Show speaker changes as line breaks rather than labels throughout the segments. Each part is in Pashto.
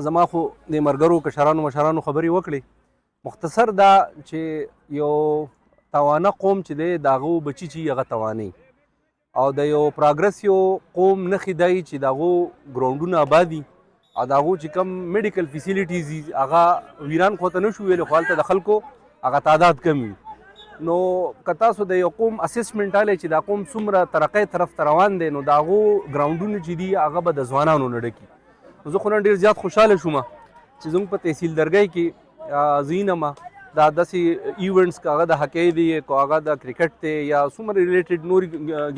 زما خو د ملګرو کشرانو مشرانو خبرې وکړې. مختصر دا چې یو توانه قوم چې دی د هغو بچي چې هغه توانوي او د یو پراګرس یو قوم نښې دی چې د هغو ګراونډونه آباد دي او د هغو چې کوم میډیکل فیسیلیټیز دي هغه ویران خو ته نه شو ویلی، خو هلته د خلکو هغه تعداد کم وي. نو که تاسو د یو قوم اسسمنټ الی چې دا قوم څومره ترقۍ طرف ته روان دی، نو د هغو ګراونډونه چې دي هغه به د ځوانانو نه ډکي. نو زه خو نن ډېر زیات خوشحاله شوم چې زموږ په تحصیل درګۍ کې زه ینم دا داسې ایونټس که هغه د هاکی دی، که هغه د کرکټ دی یا څومره ریلیټډ نور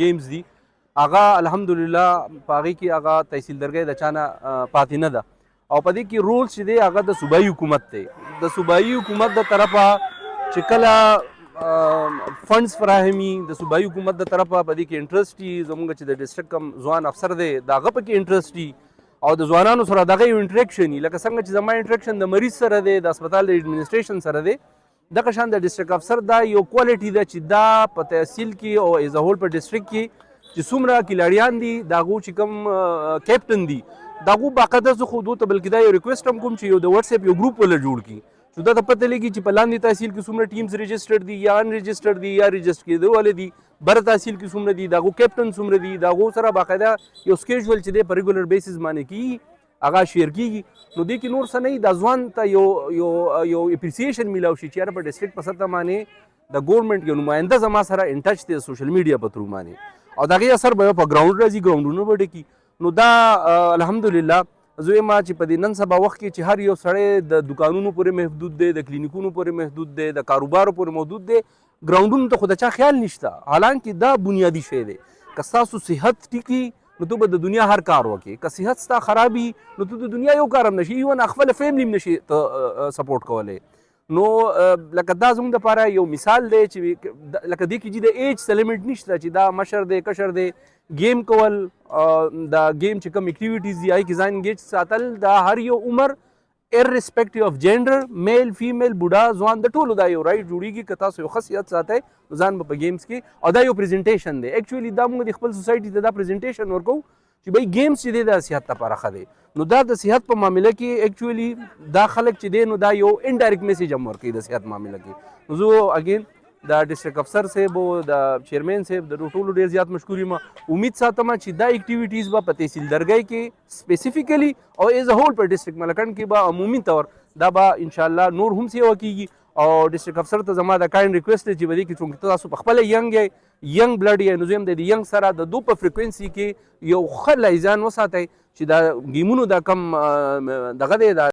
گیمز دي، هغه الحمدلله په هغې کې هغه تحصیل درګۍ د چا نه پاتې نه ده. او په دې کې رول چې دی هغه د صوبایي حکومت دی. د صوبایي حکومت د طرفه چې کله فنډز فراهمي، د صوبایي حکومت د طرفه په دې کې انټرسټ وي، زموږ چې د ډسټرکټ کوم ځوان افسر دی د هغه پکې انټرسټ وي او د ځوانانو سره دغه یو انټریکشن وي. لکه څنګه چې زما انټریکشن د مریض سره دی، د هسپتال د ایډمنسټریشن سره دی، دغه شان د ډسټرکټ افسر دا یو کوالټي ده چې دا په تحصیل کې او ایز ا هول په ډسټرکټ کې چې څومره کلاړیان دي د هغو چې کوم کیپټن دي د هغو باقاعده زه خو دوی ته بلکې دا یو ریکویسټ هم کوم چې یو د وټس اپ یو ګروپ ولا جوړ کړي چې دا ته پته لګي چې په لاندې تحصیل کې څومره ټیمز رجسټرډ دي یا ان رجسټرډ دي یا رجسټر کېدو والے دي، بر تحصیل کې څومره دي، د هغو کیپټن څومره دي، د هغو سره باقاعده یو سکیجول چې دی په ریګولر بیسز باندې کېږي، هغه شیر کېږي. نو دې کې نور څه نه وي، دا ځوان ته یو اپریسیشن میلاو شي چې یاره په ډسټرکټ په سطح باندې د ګورنمنټ یو نماینده زما سره ان ټچ دی سوشل میډیا په تھرو باندې، او د هغې اثر به په ګراونډ راځي، ګراونډونه به ډکي. نو دا الحمدلله زه وایم چې په دې نن سبا وخت کې چې هر یو سړی د دوکانونو پورې محدود دی، د کلینیکونو پورې محدود دی، د کاروبارو پورې محدود دی، ګراونډونو ته خو د چا خیال نشته. حالانکه دا بنیادي شی دی. که ستاسو صحت ټیکي نو ته به د دنیا هر کار وکړې، که صحت ستا خرابي نو ته د دنیا یو کار هم نشي، ایون خپله فیملي هم نشي سپورټ کولی. نو لکه دا زموږ دپاره یو مثال دی چې لکه دې کې چې د ایج څه لیمټ نشته چې دا مشر دی کشر دی، گیم کول دا گیم چې کوم اکټیویټیز دي هغې کې ځان انګیج ساتل، دا هر یو عمر irrespective of gender، میل فیمیل بوډا ځوان د ټولو دا یو رایټ جوړیږي که تاسو یو ښه صحت ساتئ ځان به په گیمز کې. او دا یو پریزنټیشن دی، ایکچولی دا موږ د خپل سوسایټي ته دا پریزنټیشن ورکوو چې بھائی گیمز چې دی دا صحت لپاره ښه دی. نو دا د صحت په معامله کې ایکچولی دا خلک چې دی نو دا یو انډایرکټ میسیج هم ورکوي د صحت معامله کې. نو زه اګین د ډسټرکټ افسر صاحب او د چیرمین صاحب د ټولو ډېر زیات مشکور یم. امید ساتم چې دا اکټیویټیز به په تحصیل درګۍ کې سپیسیفیکلی او ایز ا هول په ډسټرکټ ملکنډ کې به عمومي طور دا به انشاءالله نور هم سیوا کیږي. او ډسټرکټ افسر ته زما د کاینډ ریکویسټ دی چې په دې کې چونکې تاسو په خپله ینګ بلډ یې، نو زه هم د دې ینګ سره د دو په فریکوینسي کې یو ښه لایزان وساتئ چې دا ګیمونو دا کم دغه دی